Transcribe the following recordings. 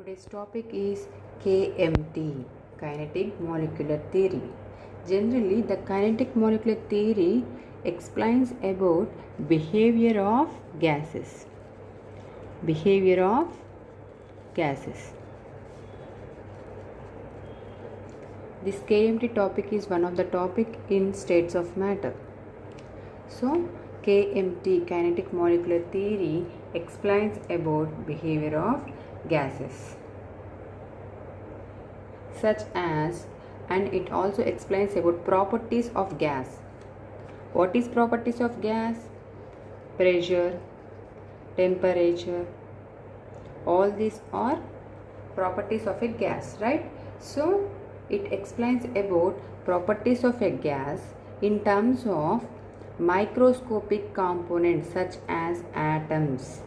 Today's topic is KMT, Kinetic Molecular Theory. Generally, the kinetic molecular theory explains about behavior of gases. Behavior of gases. This KMT topic is one of the topic in states of matter. So, KMT, Kinetic Molecular Theory, explains about behavior of gases. Such as, and it also explains about properties of gas. What is properties of gas? Pressure, temperature, all these are properties of a gas, right? So it explains about properties of a gas in terms of microscopic components such as atoms.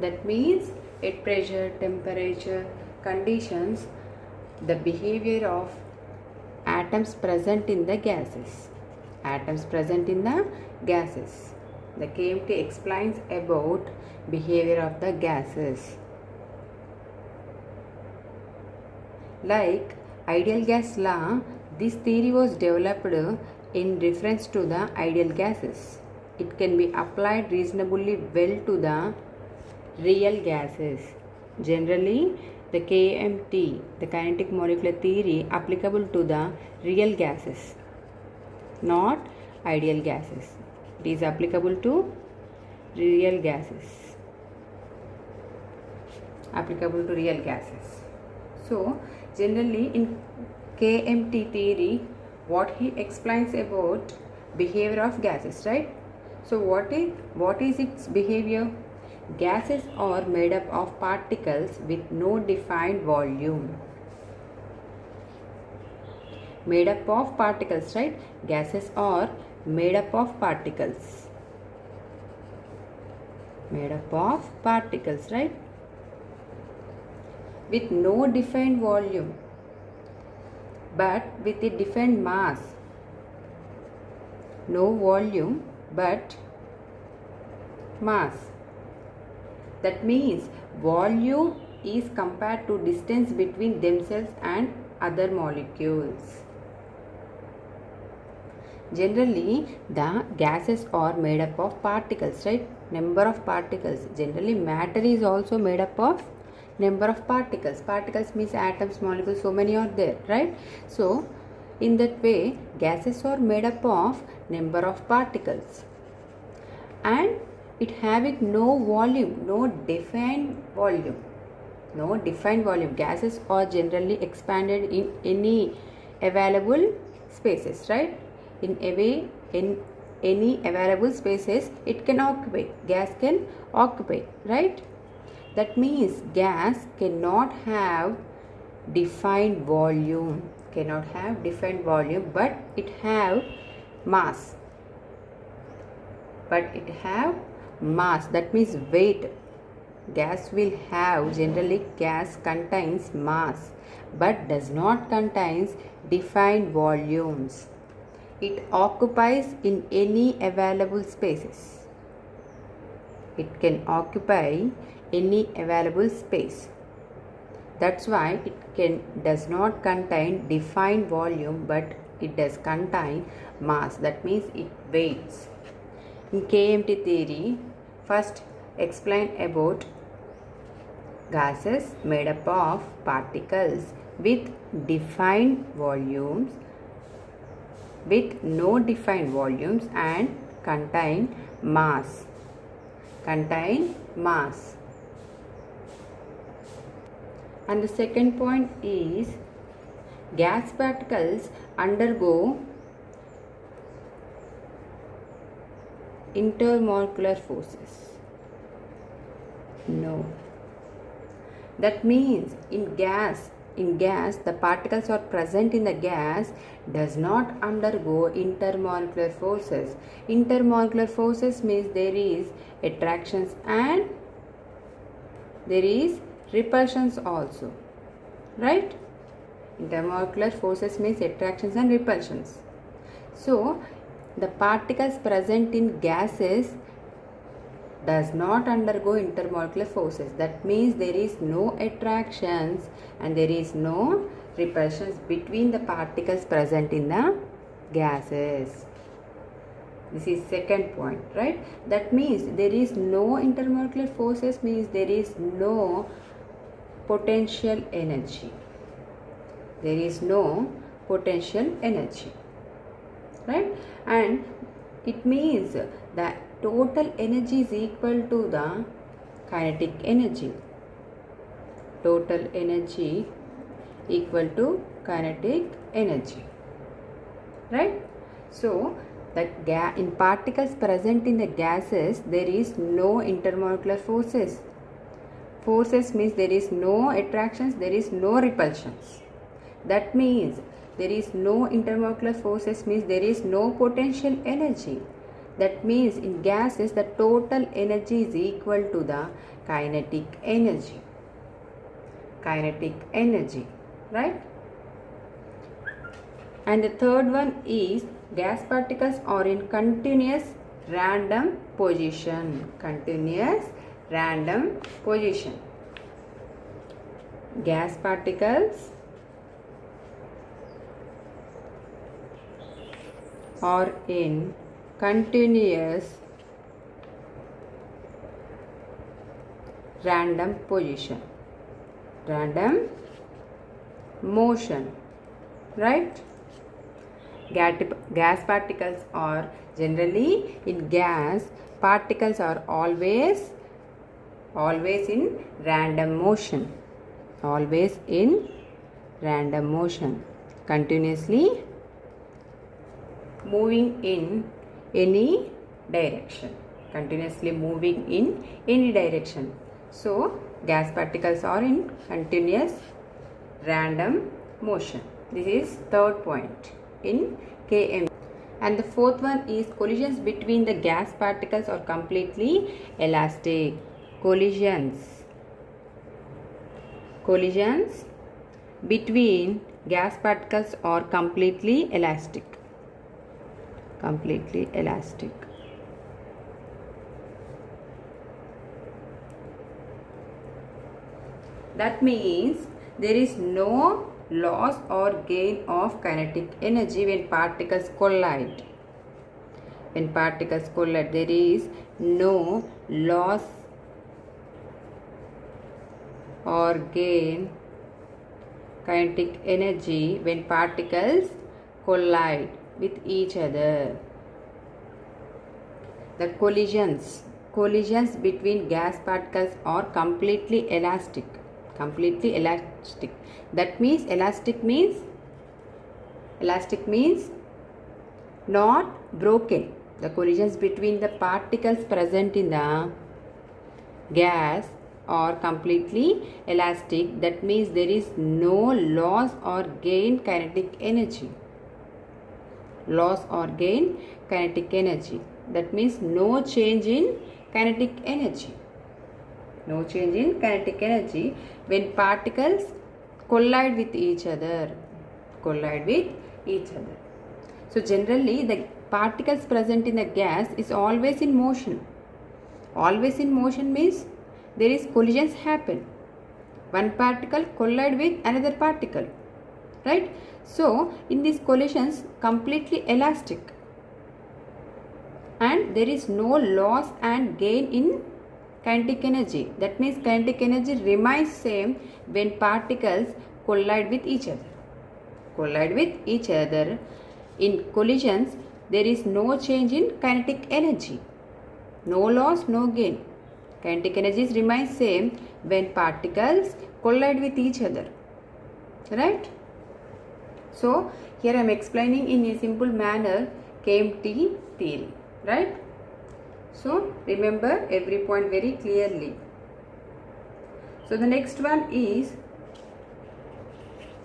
That means at pressure, temperature, conditions, the behavior of atoms present in the gases. Atoms present in the gases. The KMT explains about behavior of the gases. Like ideal gas law, this theory was developed in reference to the ideal gases. It can be applied reasonably well to the real gases. Generally, the KMT, the kinetic molecular theory, applicable to the real gases, not ideal gases. It is applicable to real gases. Applicable to real gases. So, generally in KMT theory, what he explains about behavior of gases, right? So, what is its behavior? Gases are made up of particles with no defined volume. Made up of particles, right? Gases are made up of particles. Made up of particles, right? With no defined volume, but with a defined mass. No volume, but mass. That means volume is compared to distance between themselves and other molecules. Generally, the gases are made up of particles, right? Number of particles. Generally, matter is also made up of number of particles. Particles means atoms, molecules, so many are there, right? So, in that way, gases are made up of number of particles. And it having no volume, no defined volume. No defined volume. Gases are generally expanded in any available spaces, right? In any available spaces, it can occupy. Gas can occupy, right? That means gas cannot have defined volume. Cannot have defined volume, but it have mass. But it have mass, that means weight. Gas will have, generally gas contains mass but does not contains defined volumes. It occupies in any available spaces. It can occupy any available space. That's why it does not contain defined volume, but it does contain mass. That means it weighs. In KMT theory, first explain about gases made up of particles with defined volumes, with no defined volumes, and contain mass. Contain mass. And the second point is gas particles undergo intermolecular forces. No. That means in gas, the particles are present in the gas does not undergo intermolecular forces. Intermolecular forces means there is attractions and there is repulsions also, right? Intermolecular forces means attractions and repulsions. So the particles present in gases does not undergo intermolecular forces. That means there is no attractions and there is no repulsions between the particles present in the gases. This is second point, right? That means there is no intermolecular forces, means there is no potential energy. There is no potential energy, right? And it means that total energy is equal to the kinetic energy. Total energy equal to kinetic energy, right? So in particles present in the gases, there is no intermolecular forces. Forces means there is no attractions, there is no repulsions. That means there is no intermolecular forces, means there is no potential energy. That means in gases the total energy is equal to the kinetic energy. Kinetic energy, right? And the third one is gas particles are in continuous random position. Continuous random position. Gas particles are in continuous random position. Random motion, right? Gas particles are generally in gas, particles are always in random motion. Always in random motion. Continuously moving in any direction. Continuously moving in any direction. So, gas particles are in continuous random motion. This is third point in KM. And the fourth one is collisions between the gas particles are completely elastic. Collisions between gas particles are completely elastic. Completely elastic. That means there is no loss or gain of kinetic energy when particles collide. When particles collide, there is no loss or gain kinetic energy when particles collide with each other. The collisions between gas particles are completely elastic. Completely elastic. That means elastic means not broken. The collisions between the particles present in the gas are completely elastic. That means there is no loss or gain kinetic energy. Loss or gain kinetic energy. That means no change in kinetic energy. No change in kinetic energy when particles collide with each other. Collide with each other. So generally the particles present in the gas is always in motion. Always in motion means there is collisions happen. One particle collide with another particle. Right? So in these collisions completely elastic. And there is no loss and gain in kinetic energy. That means kinetic energy remains same when particles collide with each other. Collide with each other. In collisions, there is no change in kinetic energy. No loss, no gain. Kinetic energies remain same when particles collide with each other. Right? So, here I am explaining in a simple manner KMT theory. Right? So, remember every point very clearly. So, the next one is,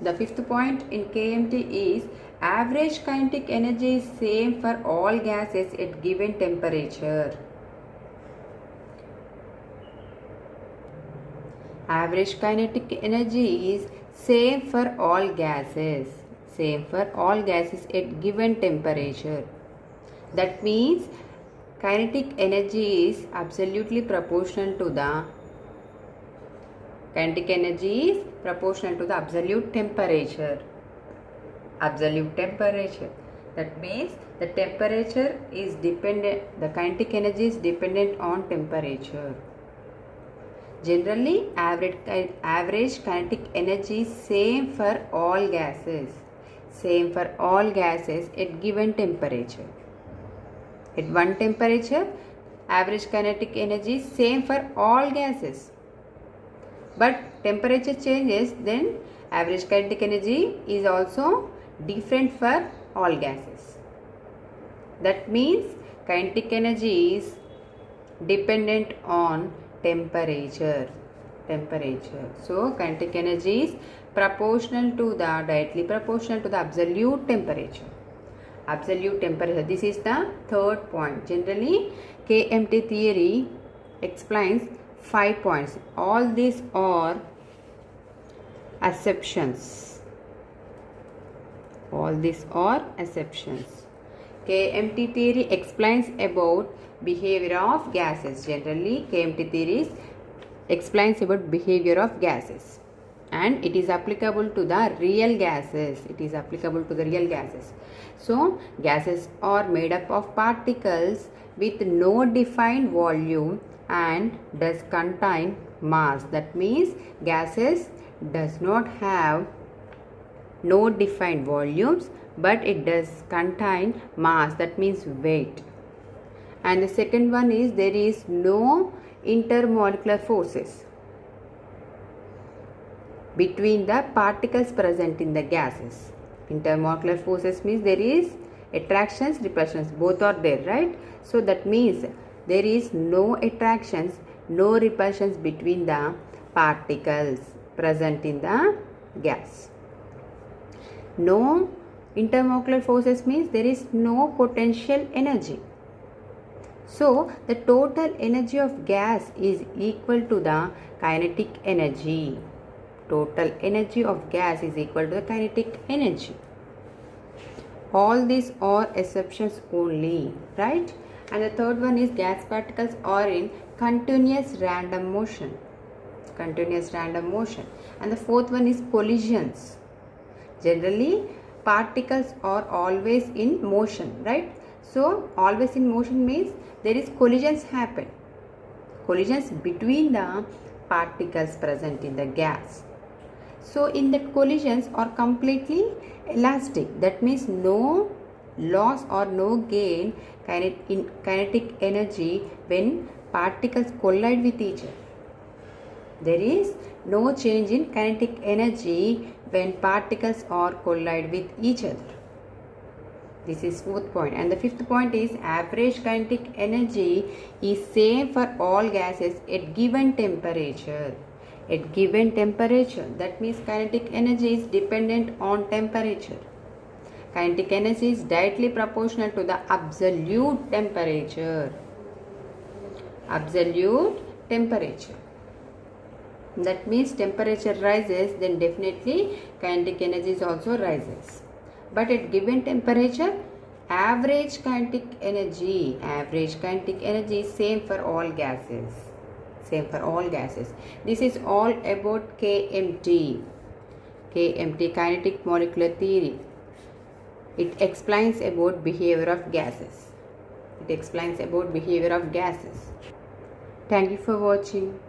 the fifth point in KMT is average kinetic energy is same for all gases at given temperature. Average kinetic energy is same for all gases. Same for all gases at given temperature. That means kinetic energy is absolutely proportional to the absolute temperature. Absolute temperature. That means the temperature is dependent, the kinetic energy is dependent on temperature. Generally, average kinetic energy is same for all gases. Same for all gases at given temperature. At one temperature, average kinetic energy is same for all gases. But temperature changes, then average kinetic energy is also different for all gases. That means kinetic energy is dependent on temperature. So kinetic energy is directly proportional to the absolute temperature. This is the third point. Generally, KMT theory explains 5 points. All these are assumptions. KMT theory explains about behavior of gases. Generally, KMT theory explains about behavior of gases, and it is applicable to the real gases. So, gases are made up of particles with no defined volume and does contain mass. That means gases does not have no defined volumes, but it does contain mass. That means weight. And the second one is there is no intermolecular forces between the particles present in the gases. Intermolecular forces means there is attractions, repulsions, both are there, right? So that means there is no attractions, no repulsions between the particles present in the gas. No intermolecular forces means there is no potential energy. So the total energy of gas is equal to the kinetic energy. Total energy of gas is equal to the kinetic energy. All these are assumptions only, right? And the third one is gas particles are in continuous random motion. And the fourth one is collisions. Generally, particles are always in motion, right? So, always in motion means there is collisions happen. Collisions between the particles present in the gas. So, in that collisions are completely elastic. That means no loss or no gain in kinetic energy when particles collide with each other. There is no change in kinetic energy when particles are collide with each other. This is fourth point. And the fifth point is average kinetic energy is same for all gases at given temperature. That means kinetic energy is dependent on temperature. Kinetic energy is directly proportional to the absolute temperature. That means temperature rises, then definitely kinetic energy is also rises. But at given temperature, average kinetic energy is same for all gases. This is all about KMT, kinetic molecular theory. It explains about behavior of gases. Thank you for watching.